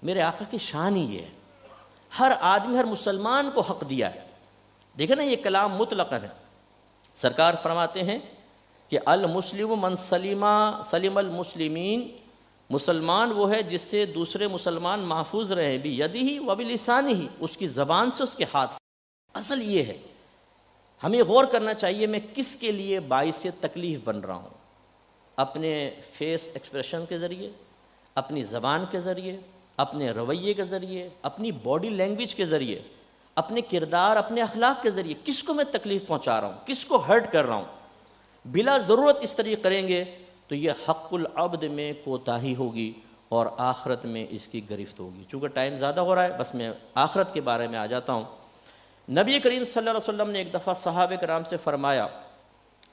میرے آقا کی شان ہی یہ ہے، ہر آدمی ہر مسلمان کو حق دیا ہے۔ دیکھیں نا، یہ کلام مطلق ہے۔ سرکار فرماتے ہیں کہ المسلم من سلم المسلمین، مسلمان وہ ہے جس سے دوسرے مسلمان محفوظ رہے، بیدہ و بلسانہ، اس کی زبان سے، اس کے ہاتھ سے۔ اصل یہ ہے، ہمیں غور کرنا چاہیے میں کس کے لیے باعث تکلیف بن رہا ہوں، اپنے فیس ایکسپریشن کے ذریعے، اپنی زبان کے ذریعے، اپنے رویے کے ذریعے، اپنی باڈی لینگویج کے ذریعے، اپنے کردار، اپنے اخلاق کے ذریعے، کس کو میں تکلیف پہنچا رہا ہوں، کس کو ہرٹ کر رہا ہوں۔ بلا ضرورت اس طریقے کریں گے تو یہ حق العبد میں کوتاہی ہوگی اور آخرت میں اس کی گرفت ہوگی۔ چونکہ ٹائم زیادہ ہو رہا ہے، بس میں آخرت کے بارے میں آ جاتا ہوں۔ نبی کریم صلی اللہ علیہ وسلم نے ایک دفعہ صحابہ کرام سے فرمایا،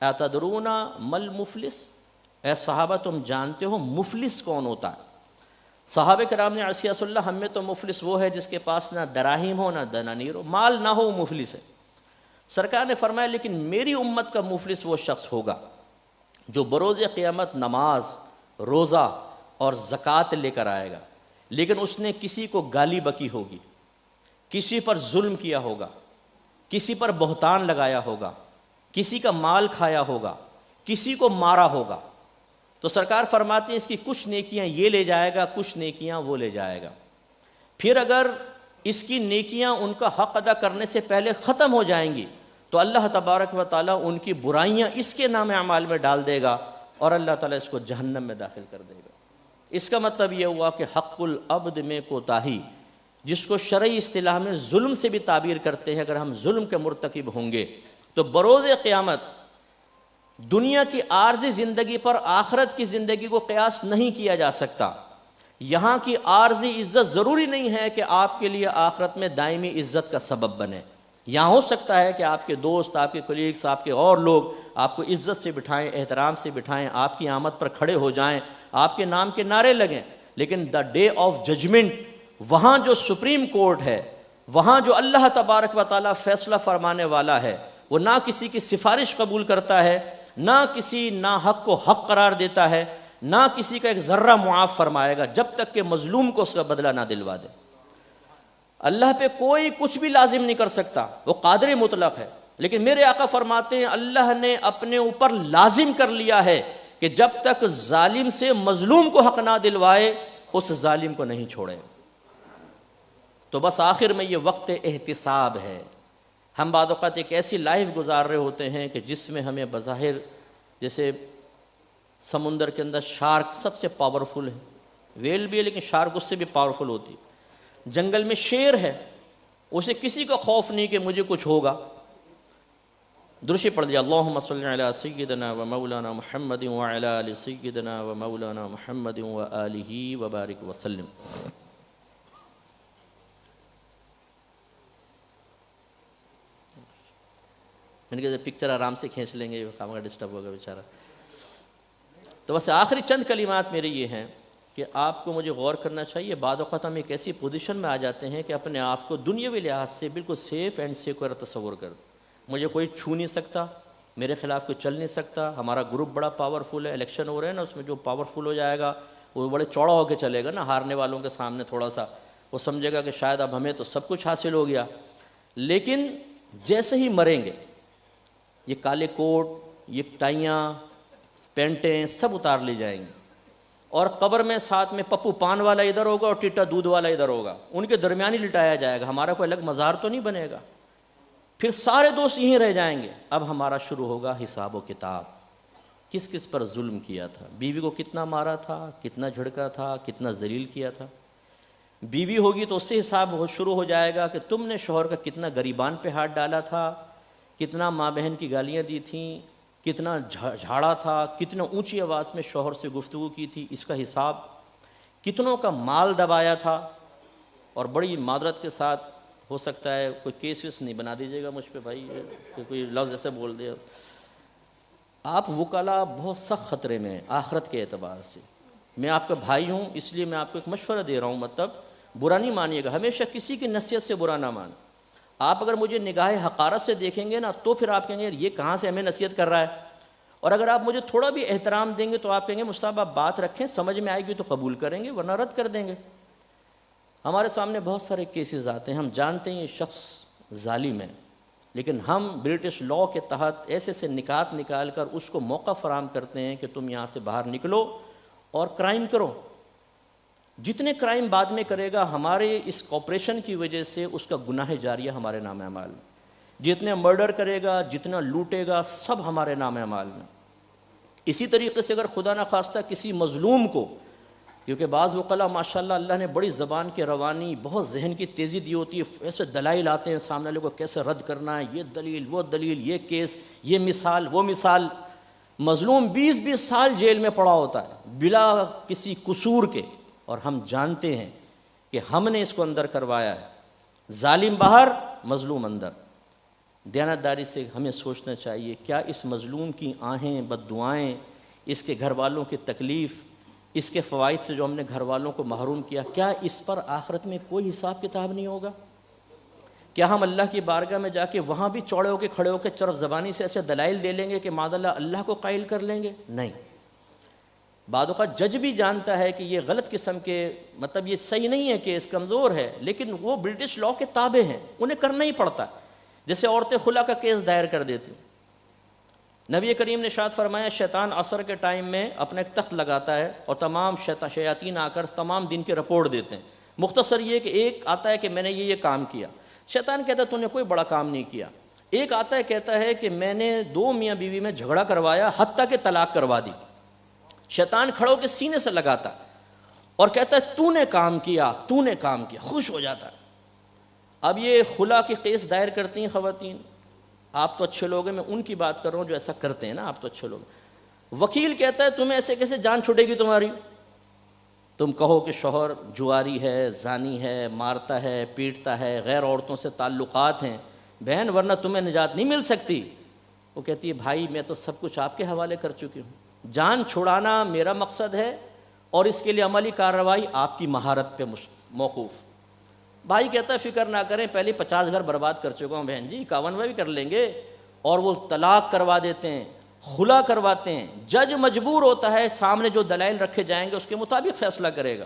اتدرون مل مفلس، اے صحابہ تم جانتے ہو مفلس کون ہوتا ہے؟ صحابہ کرام نے عرض کیا رسول اللہ، ہم میں تو مفلس وہ ہے جس کے پاس نہ دراہیم ہو نہ دنانیر ہو، مال نہ ہو، مفلس ہے۔ سرکار نے فرمایا لیکن میری امت کا مفلس وہ شخص ہوگا جو بروز قیامت نماز، روزہ اور زکوٰۃ لے کر آئے گا، لیکن اس نے کسی کو گالی بکی ہوگی، کسی پر ظلم کیا ہوگا، کسی پر بہتان لگایا ہوگا، کسی کا مال کھایا ہوگا، کسی کو مارا ہوگا، تو سرکار فرماتے ہیں اس کی کچھ نیکیاں یہ لے جائے گا، کچھ نیکیاں وہ لے جائے گا۔ پھر اگر اس کی نیکیاں ان کا حق ادا کرنے سے پہلے ختم ہو جائیں گی تو اللہ تبارک و تعالیٰ ان کی برائیاں اس کے نام اعمال میں ڈال دے گا اور اللہ تعالیٰ اس کو جہنم میں داخل کر دے گا۔ اس کا مطلب یہ ہوا کہ حق العبد میں کوتاہی، جس کو شرعی اصطلاح میں ظلم سے بھی تعبیر کرتے ہیں، اگر ہم ظلم کے مرتکب ہوں گے تو بروز قیامت دنیا کی عارضی زندگی پر آخرت کی زندگی کو قیاس نہیں کیا جا سکتا۔ یہاں کی عارضی عزت ضروری نہیں ہے کہ آپ کے لیے آخرت میں دائمی عزت کا سبب بنے۔ یہاں ہو سکتا ہے کہ آپ کے دوست، آپ کے کولیگس، آپ کے اور لوگ آپ کو عزت سے بٹھائیں، احترام سے بٹھائیں، آپ کی آمد پر کھڑے ہو جائیں، آپ کے نام کے نعرے لگیں، لیکن دا ڈے آف ججمنٹ، وہاں جو سپریم کورٹ ہے، وہاں جو اللہ تبارک و تعالیٰ فیصلہ فرمانے والا ہے، وہ نہ کسی کی سفارش قبول کرتا ہے، نہ کسی ناحق کو حق قرار دیتا ہے، نہ کسی کا ایک ذرہ معاف فرمائے گا جب تک کہ مظلوم کو اس کا بدلہ نہ دلوا دے۔ اللہ پہ کوئی کچھ بھی لازم نہیں کر سکتا، وہ قادر مطلق ہے، لیکن میرے آقا فرماتے ہیں اللہ نے اپنے اوپر لازم کر لیا ہے کہ جب تک ظالم سے مظلوم کو حق نہ دلوائے اس ظالم کو نہیں چھوڑے۔ تو بس آخر میں یہ وقت احتساب ہے۔ ہم بعض اوقات ایک ایسی لائف گزار رہے ہوتے ہیں کہ جس میں ہمیں بظاہر، جیسے سمندر کے اندر شارک سب سے پاورفل ہے، ویل بھی ہے لیکن شارک اس سے بھی پاورفل ہوتی ہے، جنگل میں شیر ہے، اسے کسی کا خوف نہیں کہ مجھے کچھ ہوگا۔ درشی پڑھ دیا، اللہم صلی علی سیدنا و مولانا محمد وعلی آل سیدنا و مولانا محمد وآلہ وبارک وسلم۔ ان کے پکچر آرام سے کھینچ لیں گے، خامخواہ ڈسٹرب ہوگا بیچارہ۔ تو بس آخری چند کلمات میرے یہ ہیں کہ آپ کو مجھے غور کرنا چاہیے۔ بعض اوقات ہم ایک ایسی پوزیشن میں آ جاتے ہیں کہ اپنے آپ کو دنیاوی لحاظ سے بالکل سیف اینڈ سیکور تصور کر، مجھے کوئی چھو نہیں سکتا، میرے خلاف کوئی چل نہیں سکتا، ہمارا گروپ بڑا پاورفل ہے، الیکشن ہو رہے ہیں نا، اس میں جو پاورفل ہو جائے گا وہ بڑے چوڑا ہو کے چلے گا نا، ہارنے والوں کے سامنے تھوڑا سا وہ سمجھے گا کہ شاید اب ہمیں تو سب کچھ حاصل ہو گیا۔ لیکن جیسے ہی مریں گے یہ کالے کوٹ، یہ ٹائیاں، پینٹیں سب اتار لی جائیں گی، اور قبر میں ساتھ میں پپو پان والا ادھر ہوگا اور ٹیٹا دودھ والا ادھر ہوگا، ان کے درمیان ہی لٹایا جائے گا، ہمارا کوئی الگ مزار تو نہیں بنے گا۔ پھر سارے دوست یہیں رہ جائیں گے، اب ہمارا شروع ہوگا حساب و کتاب، کس کس پر ظلم کیا تھا، بیوی کو کتنا مارا تھا، کتنا جھڑکا تھا، کتنا ذلیل کیا تھا۔ بیوی ہوگی تو اس سے حساب شروع ہو جائے گا کہ تم نے شوہر کا کتنا گریبان پہ ہاتھ ڈالا تھا، کتنا ماں بہن کی گالیاں دی تھیں، کتنا جھاڑا تھا، کتنا اونچی آواز میں شوہر سے گفتگو کی تھی، اس کا حساب، کتنوں کا مال دبایا تھا۔ اور بڑی معذرت کے ساتھ ہو سکتا ہے کوئی کیس ویس نہیں بنا دیجیے گا مجھ پہ بھائی، کوئی لفظ ایسے بول دے، آپ وکلا بہت سخت خطرے میں ہیں آخرت کے اعتبار سے۔ میں آپ کا بھائی ہوں اس لیے میں آپ کو ایک مشورہ دے رہا ہوں، مطلب برا نہیں مانیے گا، ہمیشہ کسی کی نصیحت سے برا نہ مان۔ آپ اگر مجھے نگاہ حقارت سے دیکھیں گے نا تو پھر آپ کہیں گے یہ کہاں سے ہمیں نصیحت کر رہا ہے، اور اگر آپ مجھے تھوڑا بھی احترام دیں گے تو آپ کہیں گے مصطفیٰ آپ بات رکھیں، سمجھ میں آئے گی تو قبول کریں گے ورنہ رد کر دیں گے۔ ہمارے سامنے بہت سارے کیسز آتے ہیں، ہم جانتے ہیں یہ شخص ظالم ہے، لیکن ہم برٹش لاء کے تحت ایسے سے نکات نکال کر اس کو موقع فراہم کرتے ہیں کہ تم یہاں سے باہر نکلو اور کرائم کرو۔ جتنے کرائم بعد میں کرے گا ہمارے اس کوپریشن کی وجہ سے اس کا گناہ جاریہ ہمارے نام اعمال میں، جتنے مرڈر کرے گا، جتنا لوٹے گا، سب ہمارے نام اعمال میں۔ اسی طریقے سے اگر خدا نخواستہ کسی مظلوم کو، کیونکہ بعض وکلا ماشاءاللہ اللہ نے بڑی زبان کی روانی، بہت ذہن کی تیزی دی ہوتی ہے، ایسے دلائل آتے ہیں سامنے والے کو کیسے رد کرنا ہے، یہ دلیل وہ دلیل، یہ کیس، یہ مثال وہ مثال۔ مظلوم 20-20 سال جیل میں پڑا ہوتا ہے بلا کسی قصور کے، اور ہم جانتے ہیں کہ ہم نے اس کو اندر کروایا ہے۔ ظالم باہر، مظلوم اندر۔ دیانتداری سے ہمیں سوچنا چاہیے کیا اس مظلوم کی آہیں، بد دعائیں، اس کے گھر والوں کی تکلیف، اس کے فوائد سے جو ہم نے گھر والوں کو محروم کیا، کیا اس پر آخرت میں کوئی حساب کتاب نہیں ہوگا؟ کیا ہم اللہ کی بارگاہ میں جا کے وہاں بھی چوڑے ہو کے کھڑے ہو کے چرف زبانی سے ایسے دلائل دے لیں گے کہ معاذ اللہ کو قائل کر لیں گے؟ نہیں۔ بعد اوقات جج بھی جانتا ہے کہ یہ غلط قسم کے، مطلب یہ صحیح نہیں ہے، کہ اس کمزور ہے، لیکن وہ برٹش لاء کے تابع ہیں، انہیں کرنا ہی پڑتا ہے۔ جیسے عورتیں خلا کا کیس دائر کر دیتی، نبی کریم نے ارشاد فرمایا شیطان عصر کے ٹائم میں اپنا ایک تخت لگاتا ہے اور تمام شیاطین آ کر تمام دن کی رپورٹ دیتے ہیں۔ مختصر یہ کہ ایک آتا ہے کہ میں نے یہ کام کیا، شیطان کہتا ہے تو نے کوئی بڑا کام نہیں کیا۔ ایک آتا ہے کہتا ہے کہ میں نے 2 میاں بیوی میں جھگڑا کروایا، حتیٰ کہ طلاق کروا دی۔ شیطان کھڑوں کے سینے سے لگاتا اور کہتا ہے تو نے کام کیا، تو نے کام کیا، خوش ہو جاتا ہے۔ اب یہ خلا کی کیس دائر کرتی ہیں خواتین، آپ تو اچھے لوگ ہیں، میں ان کی بات کر رہا ہوں جو ایسا کرتے ہیں نا، آپ تو اچھے لوگ ہیں۔ وکیل کہتا ہے تمہیں ایسے کیسے جان چھوٹے گی تمہاری؟ تم کہو کہ شوہر جواری ہے، زانی ہے، مارتا ہے، پیٹتا ہے، غیر عورتوں سے تعلقات ہیں، بہن ورنہ تمہیں نجات نہیں مل سکتی۔ وہ کہتی ہے بھائی میں تو سب کچھ آپ کے حوالے کر چکی ہوں، جان چھڑانا میرا مقصد ہے اور اس کے لیے عملی کارروائی آپ کی مہارت پہ موقوف۔ بھائی کہتا ہے فکر نہ کریں، پہلے 50 گھر برباد کر چکا ہوں بہن جی، 51 بھی کر لیں گے۔ اور وہ طلاق کروا دیتے ہیں، خلا کرواتے ہیں۔ جج مجبور ہوتا ہے، سامنے جو دلائل رکھے جائیں گے اس کے مطابق فیصلہ کرے گا۔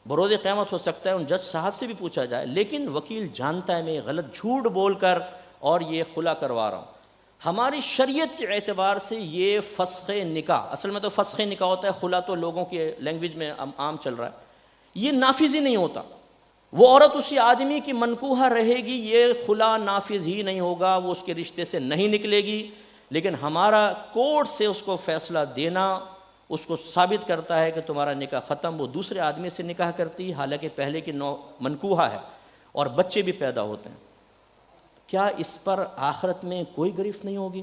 بروز قیامت ہو سکتا ہے ان جج صاحب سے بھی پوچھا جائے، لیکن وکیل جانتا ہے میں غلط جھوٹ بول کر اور یہ خلا کروا رہا ہوں۔ ہماری شریعت کے اعتبار سے یہ فسخ نکاح، اصل میں تو فسخ نکاح ہوتا ہے، خلا تو لوگوں کی لینگویج میں عام چل رہا ہے، یہ نافذ ہی نہیں ہوتا۔ وہ عورت اسی آدمی کی منکوحہ رہے گی، یہ خلا نافذ ہی نہیں ہوگا، وہ اس کے رشتے سے نہیں نکلے گی۔ لیکن ہمارا کورٹ سے اس کو فیصلہ دینا اس کو ثابت کرتا ہے کہ تمہارا نکاح ختم، وہ دوسرے آدمی سے نکاح کرتی حالانکہ پہلے کی منکوحہ ہے، اور بچے بھی پیدا ہوتے ہیں۔ کیا اس پر آخرت میں کوئی گرفت نہیں ہوگی؟